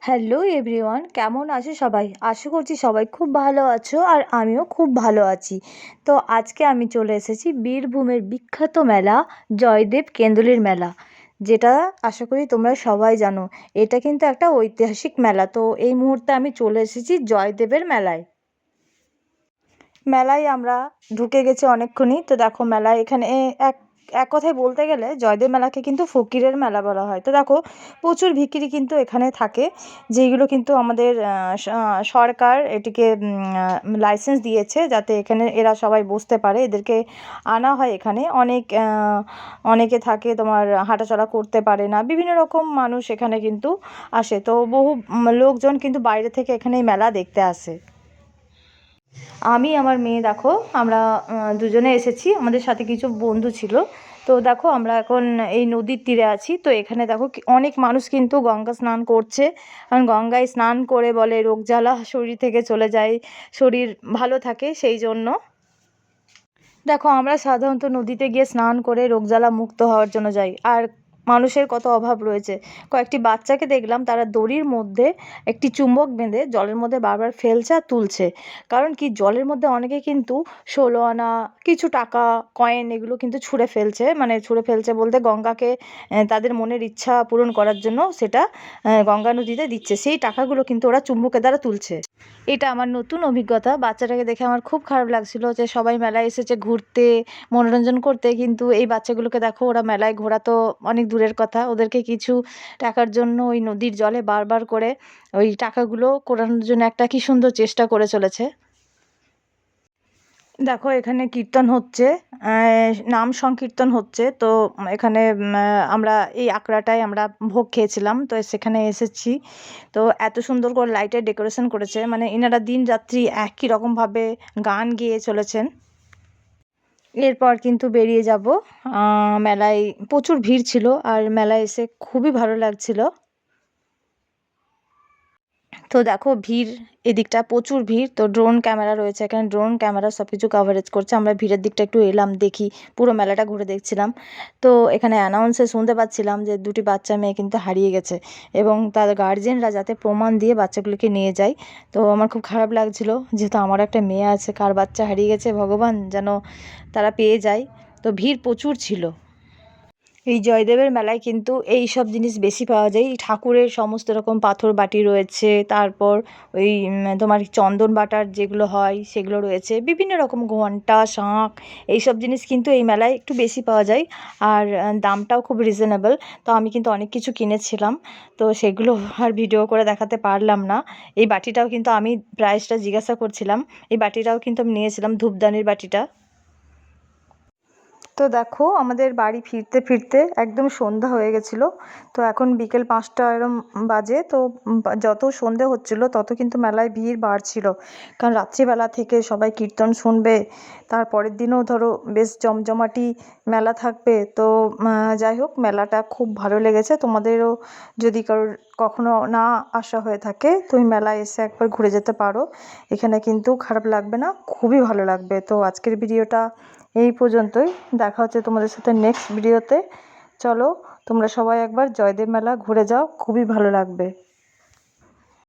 Hello everyone, কেমন আছো সবাই? আশা করছি সবাই খুব ভালো আছো আর আমিও খুব ভালো আছি। তো আজকে আমি চলে এসেছি বীরভূমের বিখ্যাত মেলা জয়দেব কেন্দুলির মেলা, যেটা আশা করি তোমরা সবাই জানো। এটা কিন্তু একটা ঐতিহাসিক মেলা। তো এই মুহূর্তে আমি চলে এসেছি জয়দেবের মেলায়। মেলায় আমরা ঢুকে গেছি অনেকক্ষণই। তো দেখো মেলায় এখানে এক এক কথায় বলতে গেলে জয়দেব মেলাকে কিন্তু ফকিরের মেলা বলা হয়। তো দেখো প্রচুর ভিখিরি কিন্তু এখানে থাকে, যেইগুলো কিন্তু আমাদের সরকার এটিকে লাইসেন্স দিয়েছে যাতে এখানে এরা সবাই বসতে পারে। এদেরকে আনা হয় এখানে। অনেকে থাকে তোমার হাঁটাচলা করতে পারে না, বিভিন্ন রকম মানুষ এখানে কিন্তু আসে। তো বহু লোকজন কিন্তু বাইরে থেকে এখানে এই মেলা দেখতে আসে। আমি আমার মেয়ে দেখো আমরা দুজনে এসেছি, আমাদের সাথে কিছু বন্ধু ছিল। তো দেখো আমরা এখন এই নদীর তীরে আছি। তো এখানে দেখো অনেক মানুষ কিন্তু গঙ্গা স্নান করছে, কারণ গঙ্গায় স্নান করে বলে রোগ জ্বালা শরীর থেকে চলে যায়, শরীর ভালো থাকে সেই জন্য। দেখো আমরা সাধারণত নদীতে গিয়ে স্নান করে রোগজ্বালা মুক্ত হওয়ার জন্য যাই। আর মানুষের কত অভাব রয়েছে। কয়েকটি বাচ্চাকে দেখলাম তারা দড়ির মধ্যে একটি চুম্বক বেঁধে জলের মধ্যে বারবার ফেলছে আর তুলছে। কারণ কি, জলের মধ্যে অনেকে কিন্তু 16 আনা কিছু টাকা কয়েন এগুলো কিন্তু ছুঁড়ে ফেলছে, মানে ছুঁড়ে ফেলছে বলতে গঙ্গাকে তাদের মনের ইচ্ছা পূরণ করার জন্য সেটা গঙ্গা নদীতে দিচ্ছে। সেই টাকাগুলো কিন্তু ওরা চুম্বকের দ্বারা তুলছে। এটা আমার নতুন অভিজ্ঞতা। বাচ্চাটাকে দেখে আমার খুব খারাপ লাগছিল যে সবাই মেলায় এসেছে ঘুরতে, মনোরঞ্জন করতে, কিন্তু এই বাচ্চাগুলোকে দেখো ওরা মেলায় ঘোরা তো অনেক দূরের কথা, ওদেরকে কিছু টাকার জন্য ওই নদীর জলে বারবার করে ওই টাকাগুলো কোরানোর জন্য একটা কি সুন্দর চেষ্টা করে চলেছে। দেখো এখানে কীর্তন হচ্ছে, নাম সংকীর্তন হচ্ছে। তো এখানে আমরা এই আখড়াটায় আমরা ভোগ খেয়েছিলাম, তো সেখানে এসেছি। তো এত সুন্দর করে লাইটের ডেকোরেশন করেছে, মানে এনারা দিন রাত্রি একই রকমভাবে গান গেয়ে চলেছেন। এরপর কিন্তু বেরিয়ে যাব। মেলায় প্রচুর ভিড় ছিল আর মেলায় এসে খুবই ভালো লাগছিল। তো দেখো ভিড়, এদিকটা প্রচুর ভিড়। তো ড্রোন ক্যামেরা রয়েছে এখানে, ড্রোন ক্যামেরা সব কিছু কাভারেজ করছে। আমরা ভিড়ের দিকটা একটু এলাম, দেখি পুরো মেলাটা ঘুরে দেখছিলাম। তো এখানে অ্যানাউন্সে শুনতে পাচ্ছিলাম যে দুটি বাচ্চা মেয়ে কিন্তু হারিয়ে গেছে এবং তার গার্জেনরা যাতে প্রমাণ দিয়ে বাচ্চাগুলোকে নিয়ে যায়। তো আমার খুব খারাপ লাগছিল, যেহেতু আমার একটা মেয়ে আছে, কার বাচ্চা হারিয়ে গেছে ভগবান যেন তারা পেয়ে যায়। তো ভিড় প্রচুর ছিল। এই জয়দেবের মেলায় কিন্তু এই সব জিনিস বেশি পাওয়া যায়। ঠাকুরের সমস্ত রকম পাথর বাটি রয়েছে, তারপর ওই তোমার চন্দন বাটার যেগুলো হয় সেগুলো রয়েছে, বিভিন্ন রকম ঘণ্টা শাঁখ, এইসব জিনিস কিন্তু এই মেলায় একটু বেশি পাওয়া যায়। আর দামটাও খুব রিজনেবল। তো আমি কিন্তু অনেক কিছু কিনেছিলাম, তো সেগুলো আর ভিডিও করে দেখাতে পারলাম না। এই বাটিটাও কিন্তু আমি প্রাইসটা জিজ্ঞাসা করছিলাম, এই বাটিটাও কিন্তু আমি নিয়েছিলাম, ধূপদানির বাটিটা। তো দেখো আমাদের বাড়ি ফিরতে ফিরতে একদম সন্ধ্যা হয়ে গেছিলো। তো এখন বিকেল 5টা এরম বাজে। তো যত সন্ধে হচ্ছিলো তত কিন্তু মেলায় ভিড় বাড়ছিল, কারণ রাত্রিবেলা থেকে সবাই কীর্তন শুনবে, তারপরের দিনও ধরো বেশ জমজমাটি মেলা থাকবে। তো যাই হোক, মেলাটা খুব ভালো লেগেছে। তোমাদেরও যদি কারোর কখনো না আসা হয়ে থাকে তুমি মেলায় এসে একবার ঘুরে যেতে পারো, এখানে কিন্তু খারাপ লাগবে না, খুবই ভালো লাগবে। তো আজকের ভিডিওটা এই পর্যন্তই। দেখা হচ্ছে তোমাদের সাথে নেক্সট ভিডিওতে। চলো তোমরা সবাই একবার জয়দেব মেলা ঘুরে যাও, খুবই ভালো লাগবে।